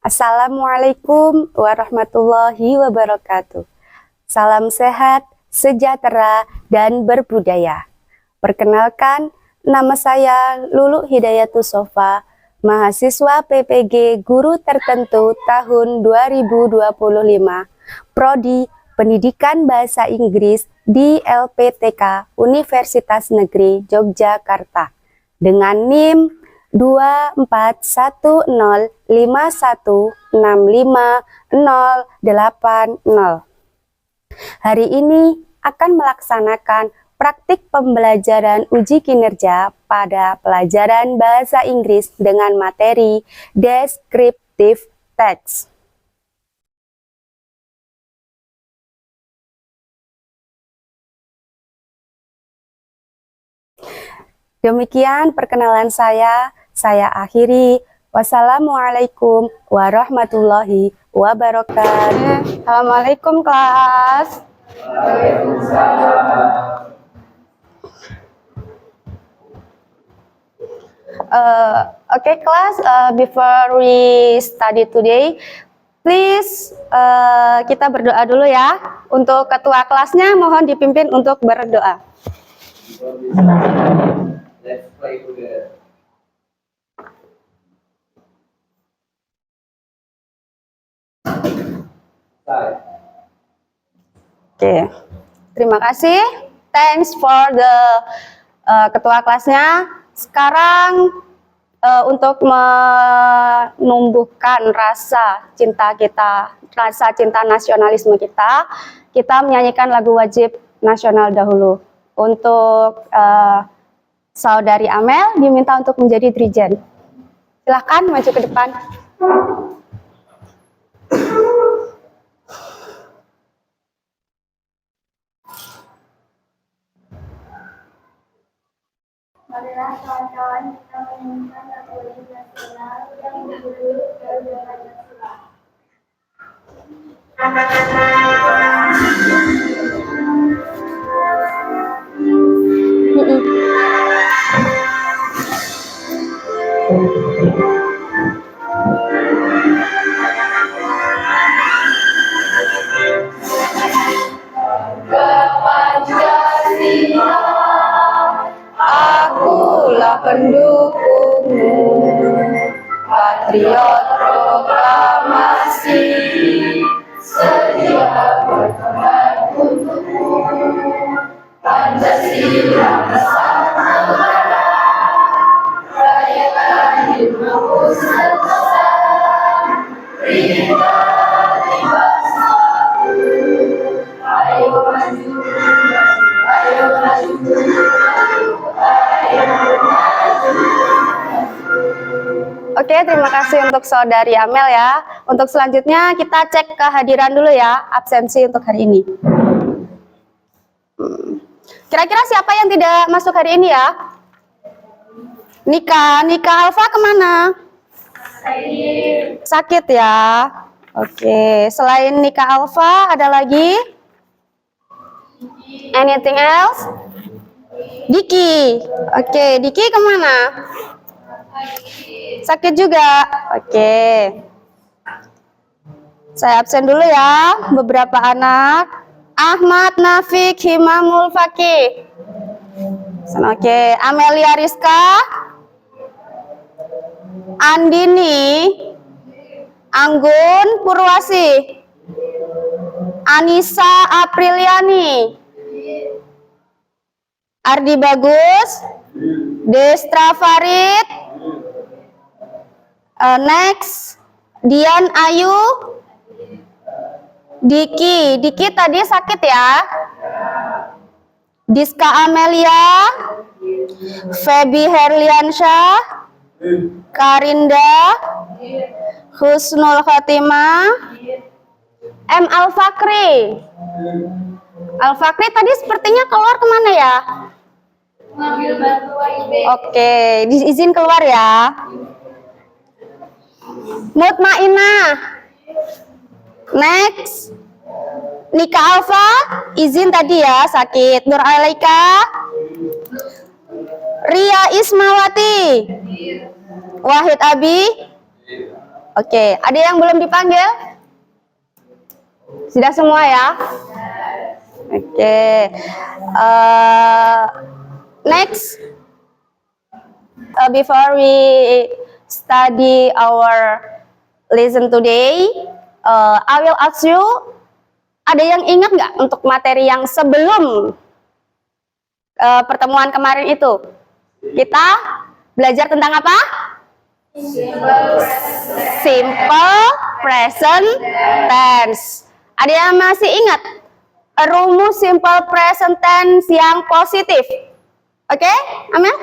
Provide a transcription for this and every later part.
Assalamualaikum warahmatullahi wabarakatuh. Salam sehat, sejahtera, dan berbudaya. Perkenalkan, nama saya Lulu Hidayatus Sofa, mahasiswa PPG Guru Tertentu tahun 2025, Prodi Pendidikan Bahasa Inggris di LPTK Universitas Negeri Yogyakarta dengan NIM 241051650080. Hari ini akan melaksanakan praktik pembelajaran uji kinerja pada pelajaran bahasa Inggris dengan materi descriptive text. Demikian perkenalan saya akhiri. Wassalamualaikum warahmatullahi wabarakatuh. Assalamualaikum kelas. Okay class, before we study today, please kita berdoa dulu ya. Untuk ketua kelasnya mohon dipimpin untuk berdoa. Let's play together. Oke, terima kasih. Thanks for the ketua kelasnya. Sekarang untuk menumbuhkan rasa cinta kita, rasa cinta nasionalisme kita menyanyikan lagu wajib nasional dahulu. Untuk Saudari Amel diminta untuk menjadi dirijen. Silahkan maju ke depan. Marilah kawan-kawan kita menyanyikan lagu wajib nasional yang berjudul Garuda Pancasila. Pancasila, akulah pendukungmu, patriot proklamasi, sedia berkorban untukmu. Pancasila bersama negara, rayakan hidupmu serta kita bersatu. Ayo maju, ayo maju, ayo maju. Oke, terima kasih untuk Saudari Amel ya. Untuk selanjutnya kita cek kehadiran dulu ya, absensi untuk hari ini. Kira-kira siapa yang tidak masuk hari ini ya? Nika Alfa kemana? Sakit ya. Oke, selain Nika Alfa ada lagi? Anything else? Diki. Oke, Diki kemana? Sakit juga. Oke. Saya absen dulu ya. Beberapa anak. Ahmad Nafik Himamul Fakih. Oke. Amelia Rizka. Andini. Anggun Purwasi. Anissa Apriliani. Ardi Bagus. Destra Farid. Next, Dian Ayu. Diki tadi sakit ya. Diska Amelia. Feby Herliansyah. Karinda. Husnul Khotimah. M. Al-Fakri. Al-Fakri tadi sepertinya keluar kemana ya? Mengambil bantuan IB. Oke, izin keluar ya. Mutmainah. Next. Nika Alfa, izin tadi ya, sakit. Nur Alaika. Ria Ismawati. Wahid Abi. Oke, ada yang belum dipanggil? Sudah semua ya? Oke. Next, before we study our lesson today, I will ask you, ada yang ingat nggak untuk materi yang sebelum pertemuan kemarin itu? Kita belajar tentang apa? Simple present tense. Ada yang masih ingat rumus simple present tense yang positif? Oke, Amel?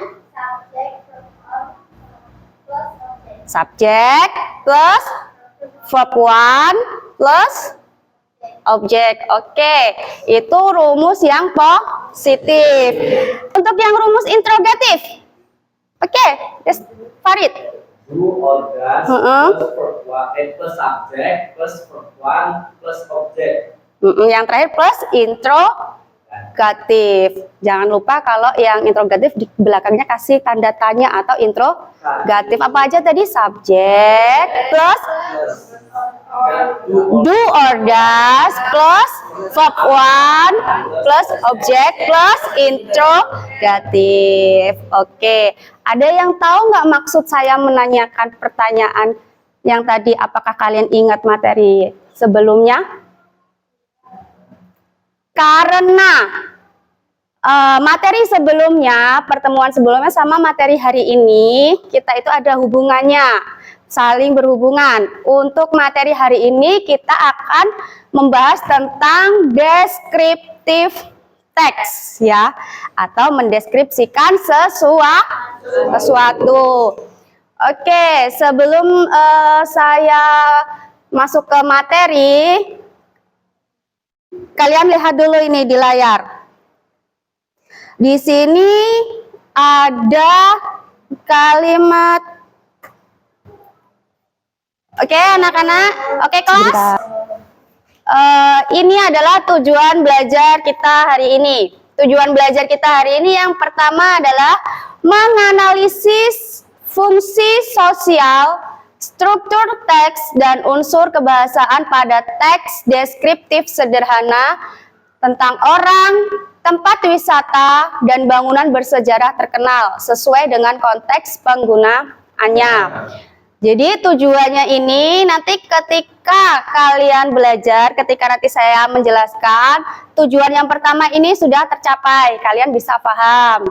Subject plus verb one plus objek. Oke, itu rumus yang positif. Untuk yang rumus interrogatif, oke, Farid. Do or does plus verb one plus subject plus verb one plus object. Yang terakhir plus interrogatif. Jangan lupa kalau yang interrogatif di belakangnya kasih tanda tanya atau interrogatif. Apa aja tadi? Subject plus do or does plus verb one plus object plus interrogatif. Oke, ada yang tahu nggak maksud saya menanyakan pertanyaan yang tadi? Apakah kalian ingat materi sebelumnya? Karena materi sebelumnya, pertemuan sebelumnya sama materi hari ini, kita itu ada hubungannya, saling berhubungan. Untuk materi hari ini kita akan membahas tentang descriptive text ya, atau mendeskripsikan sesuatu. Oke, sebelum saya masuk ke materi, kalian lihat dulu ini di layar. Di sini ada kalimat. Oke, anak-anak. Oke, kelas. Ini adalah tujuan belajar kita hari ini. Tujuan belajar kita hari ini yang pertama adalah menganalisis fungsi sosial, struktur teks, dan unsur kebahasaan pada teks deskriptif sederhana tentang orang, tempat wisata, dan bangunan bersejarah terkenal sesuai dengan konteks penggunaannya. Jadi tujuannya ini nanti ketika kalian belajar, ketika nanti saya menjelaskan, tujuan yang pertama ini sudah tercapai, kalian bisa paham.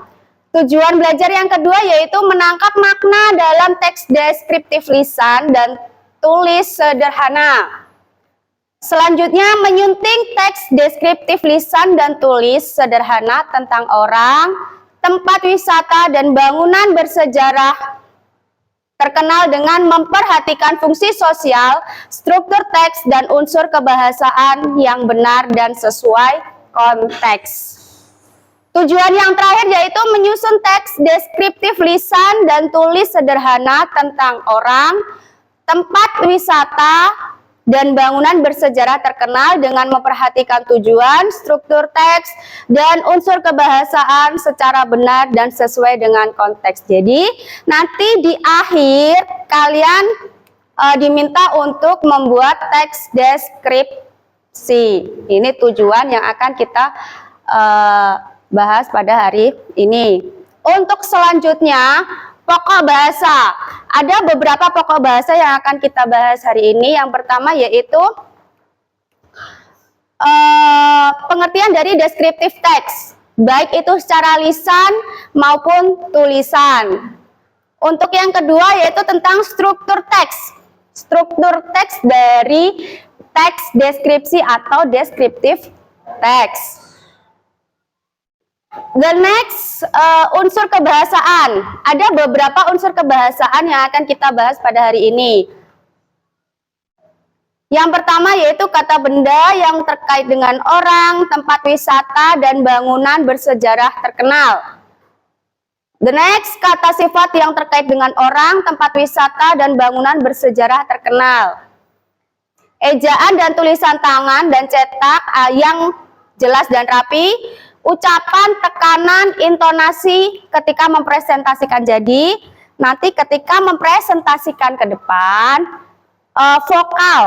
Tujuan belajar yang kedua yaitu menangkap makna dalam teks deskriptif lisan dan tulis sederhana. Selanjutnya menyunting teks deskriptif lisan dan tulis sederhana tentang orang, tempat wisata, dan bangunan bersejarah terkenal dengan memperhatikan fungsi sosial, struktur teks, dan unsur kebahasaan yang benar dan sesuai konteks. Tujuan yang terakhir yaitu menyusun teks deskriptif lisan dan tulis sederhana tentang orang, tempat wisata, dan bangunan bersejarah terkenal dengan memperhatikan tujuan, struktur teks, dan unsur kebahasaan secara benar dan sesuai dengan konteks. Jadi nanti di akhir kalian diminta untuk membuat teks deskripsi. Ini tujuan yang akan kita bahas pada hari ini. Untuk selanjutnya, pokok bahasa. Ada beberapa pokok bahasa yang akan kita bahas hari ini. Yang pertama yaitu pengertian dari deskriptif teks, baik itu secara lisan maupun tulisan. Untuk yang kedua yaitu tentang struktur teks. Struktur teks dari teks deskripsi atau deskriptif teks. The next, unsur kebahasaan. Ada beberapa unsur kebahasaan yang akan kita bahas pada hari ini. Yang pertama yaitu kata benda yang terkait dengan orang, tempat wisata, dan bangunan bersejarah terkenal. The next, kata sifat yang terkait dengan orang, tempat wisata, dan bangunan bersejarah terkenal. Ejaan dan tulisan tangan dan cetak yang jelas dan rapi. Ucapan, tekanan, intonasi ketika mempresentasikan. Jadi nanti ketika mempresentasikan ke depan, vokal,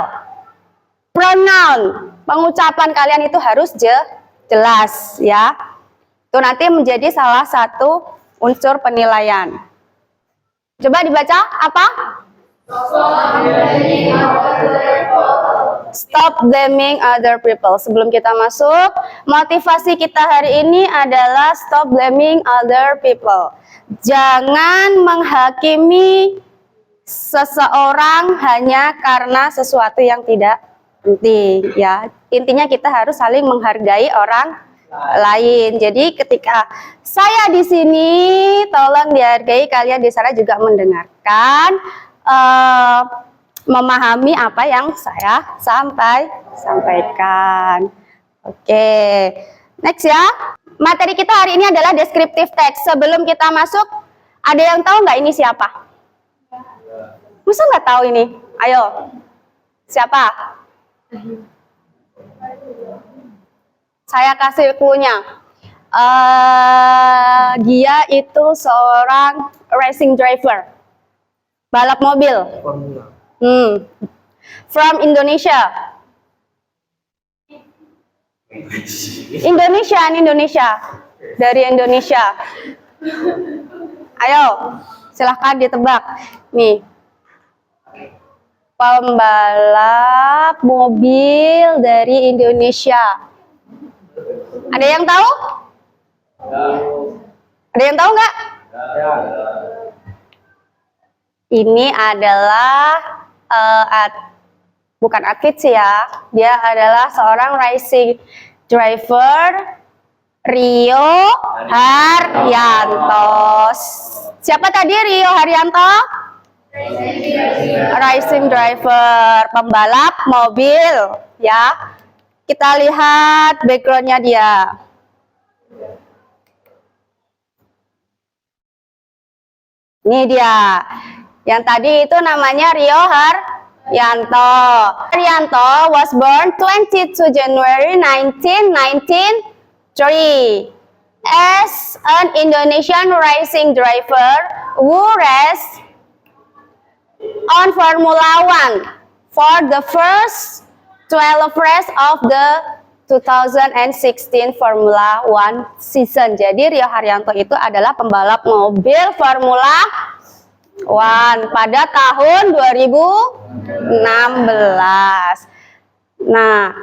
pronoun, pengucapan kalian itu harus jelas ya. Itu nanti menjadi salah satu unsur penilaian. Coba dibaca apa? Stop blaming other people. Sebelum kita masuk, motivasi kita hari ini adalah stop blaming other people. Jangan menghakimi seseorang hanya karena sesuatu yang tidak penting ya. Intinya kita harus saling menghargai orang lain. Jadi ketika saya di sini, tolong dihargai kalian di sana juga mendengarkan, memahami apa yang saya sampaikan. Oke, next ya. Materi kita hari ini adalah descriptive text. Sebelum kita masuk, ada yang tahu nggak ini siapa? Masa nggak tahu ini? Ayo, siapa? Saya kasih clue-nya. Dia itu seorang racing driver, balap mobil. From Indonesia. Indonesia. Dari Indonesia. Ayo, silahkan ditebak. Nih. Pembalap mobil dari Indonesia. Ada yang tahu? Ada yang tahu nggak? Ini adalah bukan atlet sih ya. Dia adalah seorang racing driver, Rio Haryanto. Siapa tadi Rio Haryanto? Racing driver, pembalap mobil ya. Kita lihat backgroundnya dia. Ini dia. Yang tadi itu namanya Rio Haryanto. Haryanto was born 22 January 1993 as an Indonesian racing driver who raced on Formula One for the first 12 race of the 2016 Formula One season. Jadi Rio Haryanto itu adalah pembalap mobil Formula One pada tahun 2016. Nah,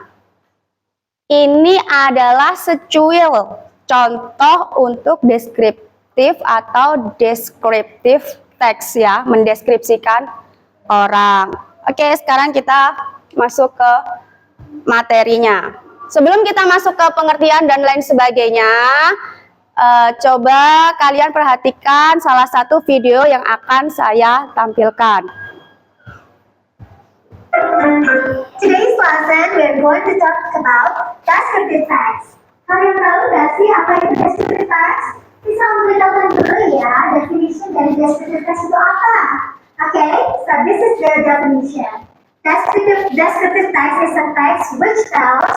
ini adalah secuil contoh untuk deskriptif atau deskriptif teks ya, mendeskripsikan orang. Oke, sekarang kita masuk ke materinya. Sebelum kita masuk ke pengertian dan lain sebagainya, coba kalian perhatikan salah satu video yang akan saya tampilkan. Today's lesson we're going to talk about descriptive text. Kalian tahu nggak sih apa itu descriptive text? Bisa memberitahukan dulu ya definition dari descriptive text itu apa? Okay, so this is the definition. Descriptive text is a text which tells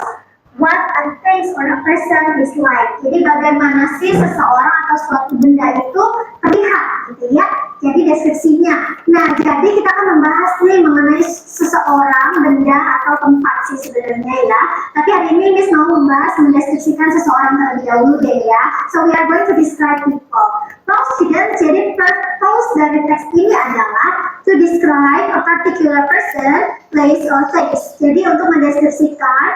what a thing or a person is like. Jadi bagaimana sih seseorang atau suatu benda itu terlihat, gitu ya. Jadi deskripsinya. Nah, jadi kita akan membahas nih mengenai seseorang, benda atau tempat sih sebenarnya ya. Tapi hari ini Miss mau membahas mendeskripsikan seseorang terlebih dahulu deh ya. So we are going to describe people. Now students, jadi purpose dari teks ini adalah to describe a particular person, place or place. Jadi untuk mendeskripsikan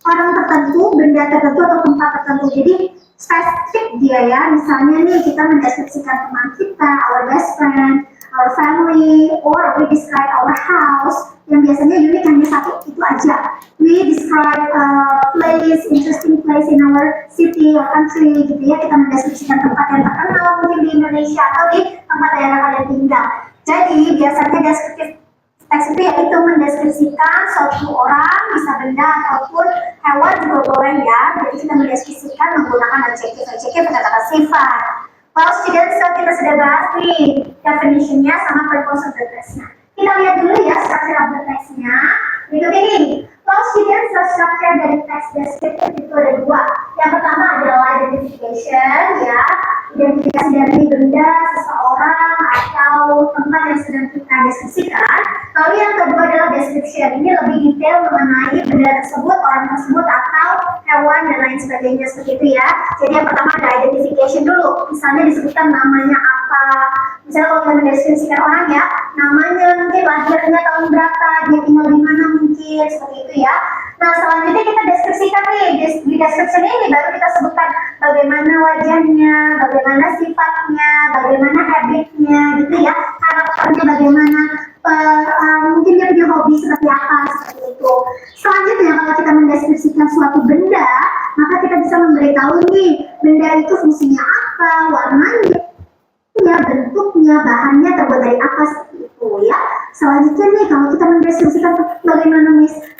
orang tertentu, benda tertentu atau tempat tertentu. Jadi spesifik dia ya. Misalnya nih kita mendeskripsikan teman kita, our best friend, our family, or we describe our house. Yang biasanya unik hanya satu itu aja. We describe a place, interesting place in our city or country gitu ya. Kita mendeskripsikan tempat yang terkenal mungkin di Indonesia atau di tempat daerah kalian tinggal. Jadi biasanya deskriptif teks itu yaitu mendeskripsikan suatu orang, bisa benda ataupun hewan juga boleh ya. Jadi kita mendeskripsikan menggunakan adjektif kata-kata sifat. Well students, so kita sudah bahas nih definition-nya sama purpose of the text-nya. Kita lihat dulu ya structure of the text-nya. Berikut ini. Well students, so structure dari teks deskriptif itu ada dua. Yang pertama adalah identification ya. Identifikasi dari benda, seseorang, atau tempat yang sedang kita deskripsikan. mendeskripsikan. Lalu yang kedua adalah description. Ini lebih detail mengenai benda tersebut, orang tersebut, atau hewan dan lain sebagainya seperti itu ya. Jadi yang pertama ada identification dulu. Misalnya disebutkan namanya apa. Misalnya kalau kita mendeskripsikan orang ya, namanya, mungkin lahirnya tahun berapa, dia tinggal di mana mungkin, seperti itu ya. Nah selanjutnya kita deskripsikan nih, di description ini baru kita sebutkan bagaimana wajahnya, bagaimana sifatnya, bagaimana habitnya gitu ya, karakternya bagaimana, mungkin dia punya hobi seperti apa, seperti itu. Selanjutnya kalau kita mendeskripsikan suatu benda, maka kita bisa memberitahu nih, benda itu fungsinya apa, warnanya, bentuknya, bahannya terbuat dari apa, seperti itu ya. Selanjutnya nih kalau kita mendeskripsikan bagaimana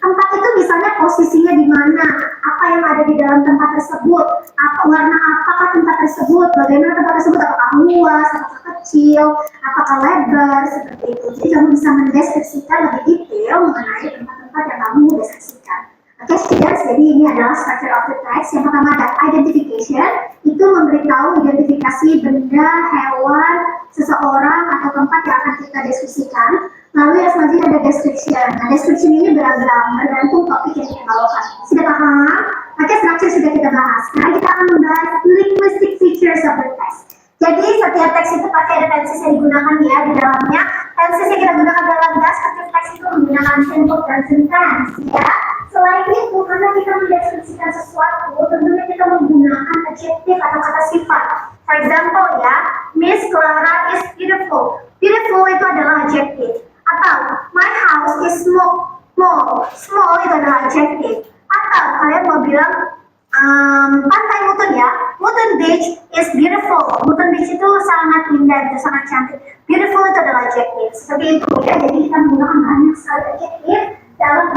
tempat itu, misalnya posisinya di mana, apa yang ada di dalam tempat tersebut, apa warna apakah tempat tersebut, bagaimana tempat tersebut, apakah luas, apakah kecil, apakah lebar, seperti itu. Jadi kamu bisa mendeskripsikan lebih detail mengenai tempat-tempat yang kamu deskripsikan. Oke, students, jadi ini adalah structure of the text. Yang pertama ada identification, itu memberitahu identifikasi benda, hewan, seseorang, atau tempat yang akan kita diskusikan. Lalu yang selanjutnya ada description. Nah, description ini beragam, bergantung topik yang kita bawakan. Sudah paham? Oke, structure sudah kita bahas. Sekarang kita akan membahas linguistic features of the text. Jadi setiap teks itu pasti ada tenses yang digunakan ya di dalamnya. Tenses yang kita gunakan dalam descriptive text itu menggunakan simple present tense ya. Selain itu, karena kita mendeskripsikan sesuatu, tentunya kita menggunakan adjektif atau kata sifat. For example ya, Miss Clara is beautiful. Beautiful itu adalah adjektif. Atau my house is small. Small itu adalah adjektif. Atau kalian mau bilang pantai Mutun ya, Mutun Beach is beautiful. Mutun Beach itu sangat indah, itu sangat cantik. Beautiful itu adalah adjektif. Seperti itu ya, jadi kita menggunakan banyak sekali adjektif dalam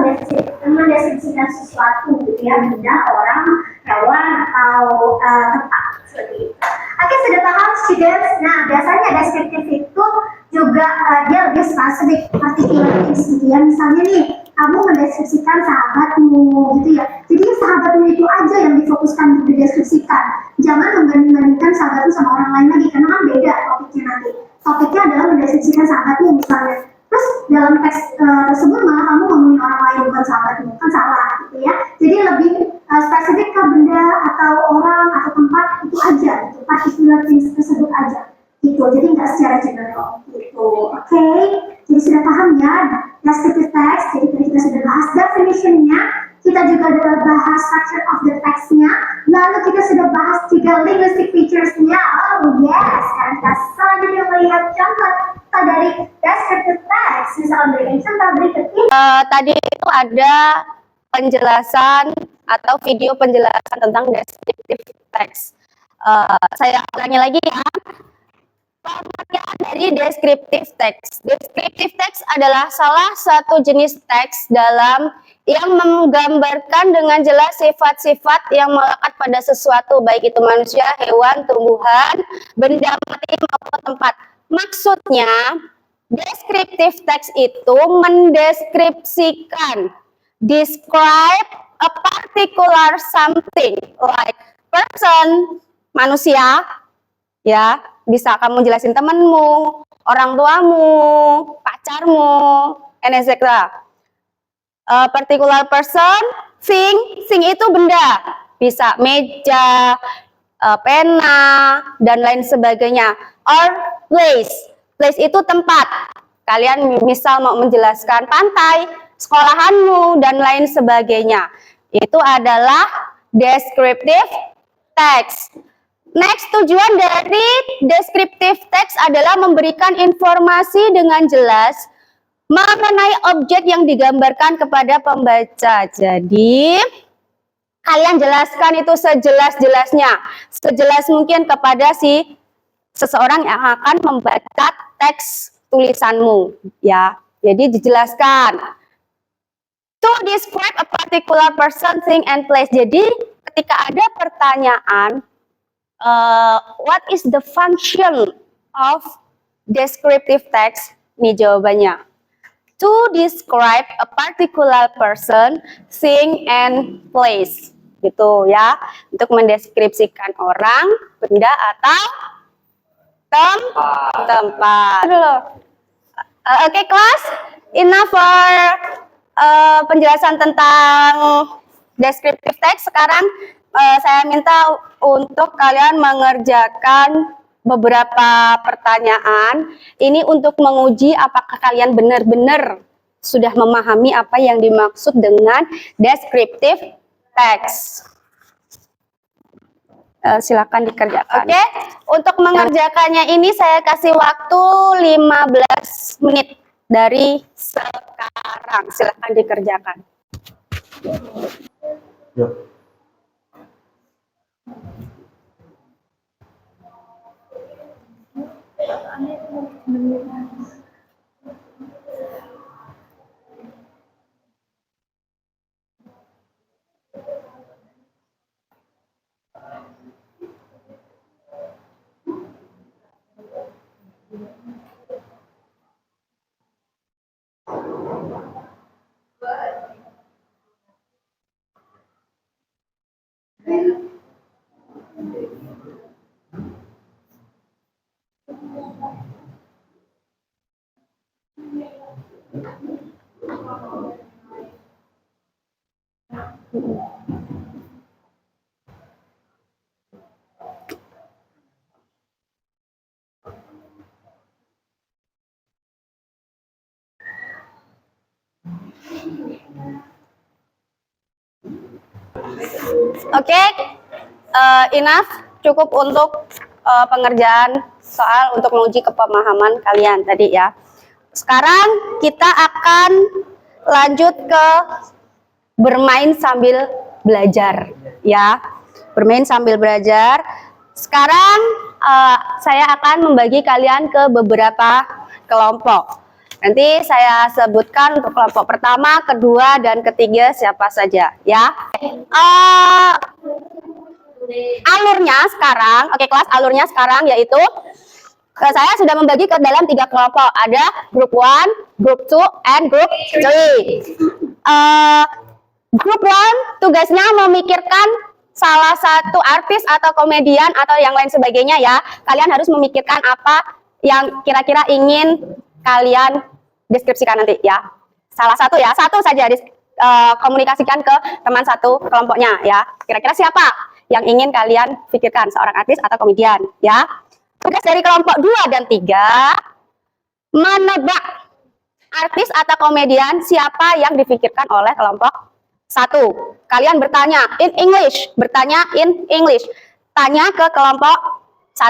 mendeskripsikan sesuatu gitu ya, benda, orang, hewan, atau tempat seperti itu. Oke, sudah paham students? Nah, biasanya deskriptif itu juga dia lebih spesifik, particular things gitu ya. Misalnya nih, kamu mendeskripsikan sahabatmu gitu ya. Jadi sahabatmu itu aja yang difokuskan untuk dideskripsikan. Jangan membanding-bandingkan sahabatmu sama orang lain lagi, karena kan beda topiknya nanti. Topiknya adalah mendeskripsikan sahabatmu misalnya. Terus dalam teks tersebut malah kamu ngomongin orang lain bukan sahabatmu, kan salah gitu ya. Jadi lebih spesifik ke benda atau orang atau tempat itu aja, gitu. Particular things tersebut aja gitu. Jadi nggak secara general gitu. Oke, jadi sudah paham ya descriptive text. Jadi tadi kita sudah bahas definition-nya, kita juga sudah bahas structure of the text-nya, lalu kita sudah bahas juga linguistic features-nya. Oh yes, sekarang kita selanjutnya melihat contoh dari descriptive text. Misalnya berikan contoh berikut ini. Tadi itu ada penjelasan atau video penjelasan tentang descriptive text. Saya ulangi lagi ya. Pengertian dari descriptive text. Descriptive text adalah salah satu jenis teks yang menggambarkan dengan jelas sifat-sifat yang melekat pada sesuatu, baik itu manusia, hewan, tumbuhan, benda mati maupun tempat. Maksudnya, descriptive text itu mendeskripsikan, describe a particular something, like person, manusia, ya, bisa kamu jelasin temenmu, orang tuamu, pacarmu, and etc. A particular person, thing itu benda, bisa meja, pena, dan lain sebagainya. Or place itu tempat. Kalian misal mau menjelaskan pantai, sekolahanmu, dan lain sebagainya. Itu adalah descriptive text. Next, tujuan dari descriptive text adalah memberikan informasi dengan jelas mengenai objek yang digambarkan kepada pembaca. Jadi, kalian jelaskan itu sejelas-jelasnya, sejelas mungkin kepada seseorang yang akan membaca teks tulisanmu, ya. Jadi dijelaskan. To describe a particular person, thing, and place. Jadi, ketika ada pertanyaan, what is the function of descriptive text? Ini jawabannya. To describe a particular person, thing, and place. Gitu ya. Untuk mendeskripsikan orang, benda, atau tempat. Oke, kelas, enough for penjelasan tentang descriptive text. Sekarang saya minta untuk kalian mengerjakan beberapa pertanyaan. Ini untuk menguji apakah kalian benar-benar sudah memahami apa yang dimaksud dengan descriptive text. Silakan dikerjakan. Oke, untuk mengerjakannya ini saya kasih waktu 15 menit dari sekarang. Silakan dikerjakan. Yuk. Oke, enough, cukup untuk pengerjaan soal untuk menguji kepemahaman kalian tadi ya. Sekarang kita akan lanjut ke bermain sambil belajar ya. Bermain sambil belajar. Sekarang saya akan membagi kalian ke beberapa kelompok. Nanti saya sebutkan untuk kelompok pertama, kedua, dan ketiga siapa saja ya. Alurnya sekarang, oke kelas, alurnya sekarang yaitu saya sudah membagi ke dalam 3 kelompok. Ada group 1, group 2, and group 3. Group 1 tugasnya memikirkan salah satu artis atau komedian atau yang lain sebagainya ya. Kalian harus memikirkan apa yang kira-kira ingin kalian deskripsikan nanti ya. Salah satu ya, satu saja komunikasikan ke teman satu kelompoknya ya. Kira-kira siapa yang ingin kalian pikirkan, seorang artis atau komedian ya. Tugas dari kelompok 2 dan 3 menebak artis atau komedian siapa yang difikirkan oleh kelompok 1. Kalian bertanya in English, tanya ke kelompok 1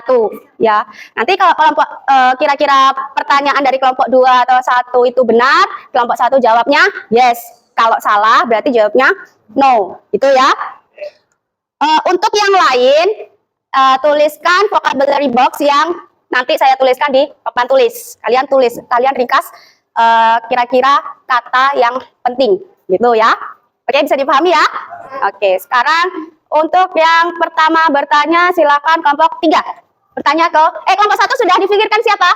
ya. Nanti kalau kelompok kira-kira pertanyaan dari kelompok 2 atau 1 itu benar, kelompok 1 jawabnya yes. Kalau salah berarti jawabnya no. Itu ya. Untuk yang lain tuliskan vocabulary box yang nanti saya tuliskan di papan tulis. Kalian tulis, kalian ringkas kira-kira kata yang penting gitu ya. Oke, bisa dipahami ya? Oke, sekarang untuk yang pertama bertanya silakan kelompok 3. Bertanya ke kelompok 1 sudah difikirkan siapa?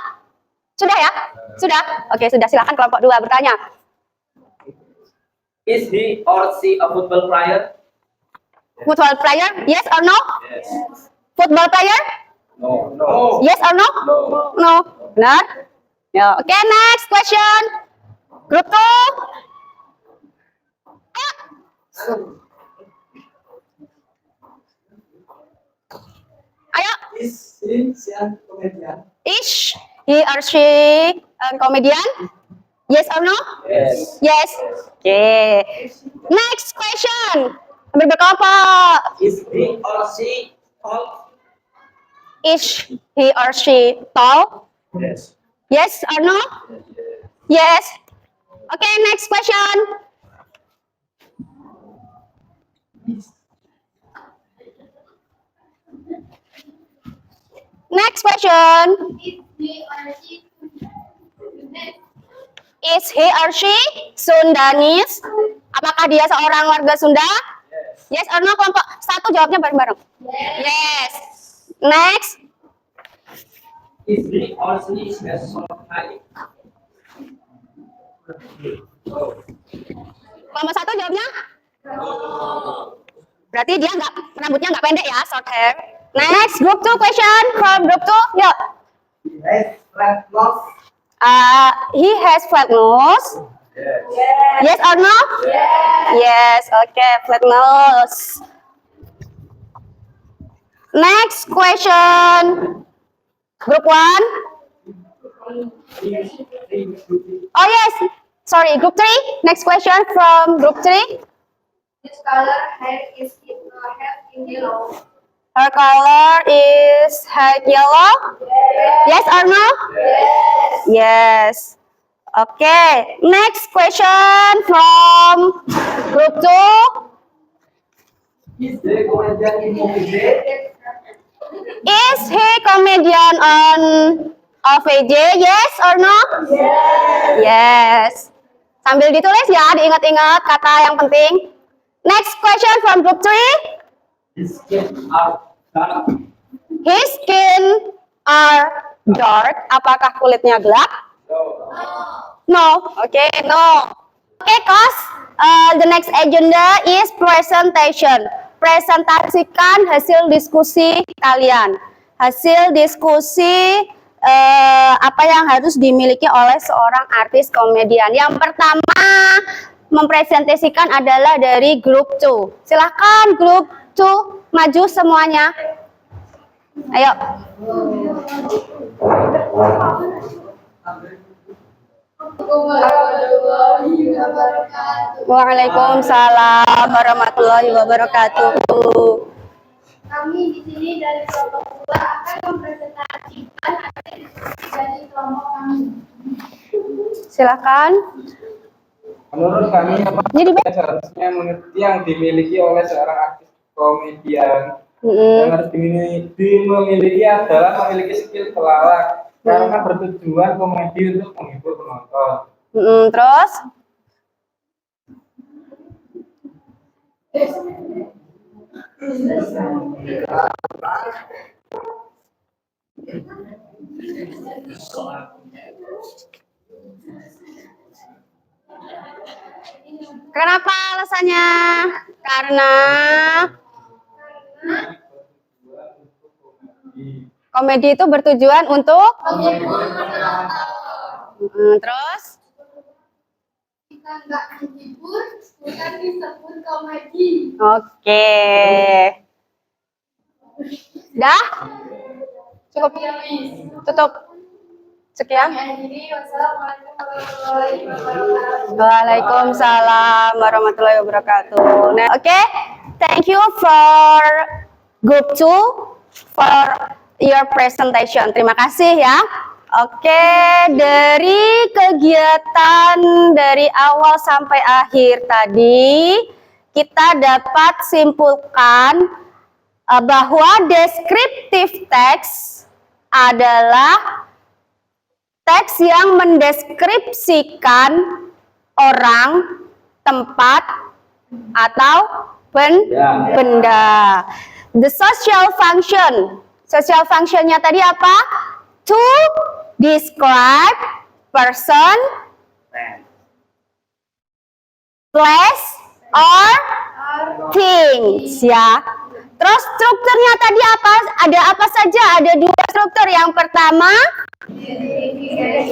Sudah ya? Sudah? Oke, sudah, silakan kelompok 2 bertanya. Is he or she a football player? Football player? Yes or no? Yes. Football player? No. No. Yes or no? No. No. Benar? Ya, oke, next question. Group 2. Ayo. Is he a comedian? Is he or she a comedian? Yes or no? Yes. Yes. Oke. Next question. Ambil berkelompok. Is he or she tall? Is he or she tall? Yes. Yes or no? Yes. Okay, next question. Next question. Is he or she Sundanese? Apakah dia seorang warga Sunda? Yes or no? Kelompok 1 jawabnya bareng-bareng. Yes. Next. Is he or she has short height? Kelompok 1 jawabnya? Berarti dia rambutnya nggak pendek ya, short hair. Next, group 2 question from group 2. Yuk. He has flat nose. He has flat nose. Yes or no? Yes. Okay, flat nose. Next question. Group 1. Oh yes. Sorry, group 3. Next question from group 3. Which color hair is in yellow? Her color is hair yellow. Yes or no? Yes. Okay. Next question from group 2. Is the comedian in movie day? Is he comedian on OVJ? Yes or no? Yes. Sambil ditulis ya, diingat-ingat kata yang penting. Next question from group 3. His skin are dark. His skin are dark. Apakah kulitnya gelap? No. Okay, no. Okay, class. The next agenda is presentation. Presentasikan hasil diskusi kalian. Hasil diskusi apa yang harus dimiliki oleh seorang artis komedian. Yang pertama mempresentasikan adalah dari grup 2. Silahkan grup 2 maju semuanya. Ayo. Waalaikumsalam warahmatullahi wabarakatuh. Kami di sini dari kelompok 2 akan mempresentasikan hasil diskusi dari kelompok kami. Silakan. Menurut kami, apa Jadi, seharusnya mengerti yang dimiliki oleh seorang artis komedian? Mm-mm. Yang harus dimiliki adalah memiliki skill pelawak, karena bertujuan komedi untuk menghibur penonton. Terus? Kenapa alasannya? Karena komedi itu bertujuan untuk terus? Jika nggak menghibur, bukan disebut komedi. Oke. Dah? Cukup. Tutup. Sekian. Akhiri, wassalamualaikum warahmatullahi wabarakatuh. Waalaikumsalam warahmatullahi wabarakatuh. Nah, oke. Thank you for group 2 for your presentation. Terima kasih ya. Oke, dari kegiatan dari awal sampai akhir tadi kita dapat simpulkan bahwa descriptive text adalah teks yang mendeskripsikan orang, tempat, atau benda. The social function. Social functionnya tadi apa? To describe person, place, or things ya. Terus strukturnya tadi apa? Ada apa saja? Ada 2 struktur. Yang pertama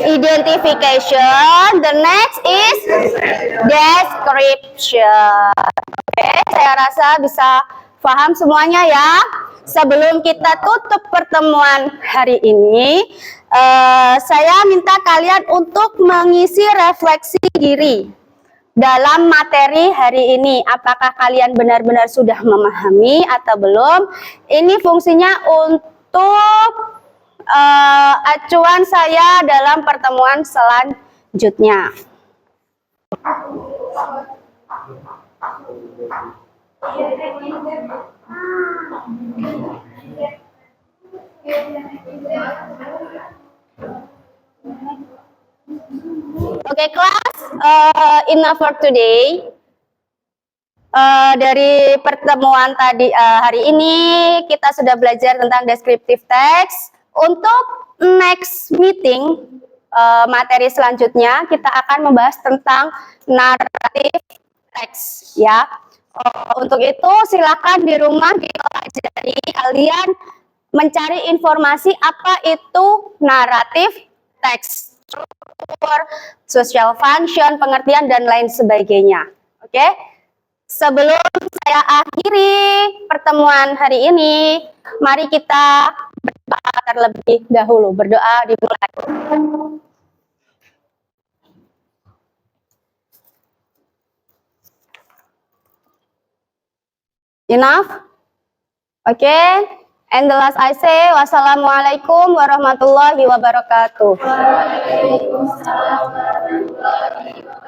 identification, the next is description. Oke, saya rasa bisa paham semuanya ya. Sebelum kita tutup pertemuan hari ini, saya minta kalian untuk mengisi refleksi diri dalam materi hari ini. Apakah kalian benar-benar sudah memahami atau belum? Ini fungsinya untuk acuan saya dalam pertemuan selanjutnya. Oke, kelas, enough for today. Dari pertemuan tadi hari ini kita sudah belajar tentang descriptive text. Untuk next meeting materi selanjutnya kita akan membahas tentang narrative text ya. Untuk itu silakan di rumah dipelajari, kalian mencari informasi apa itu narrative text. struktur, social function, pengertian dan lain sebagainya. Oke? Sebelum saya akhiri pertemuan hari ini, mari kita berdoa terlebih dahulu. Berdoa dimulai. Enough? Okay? And the last I say, wassalamualaikum warahmatullahi wabarakatuh. Waalaikumsalam warahmatullahi wabarakatuh.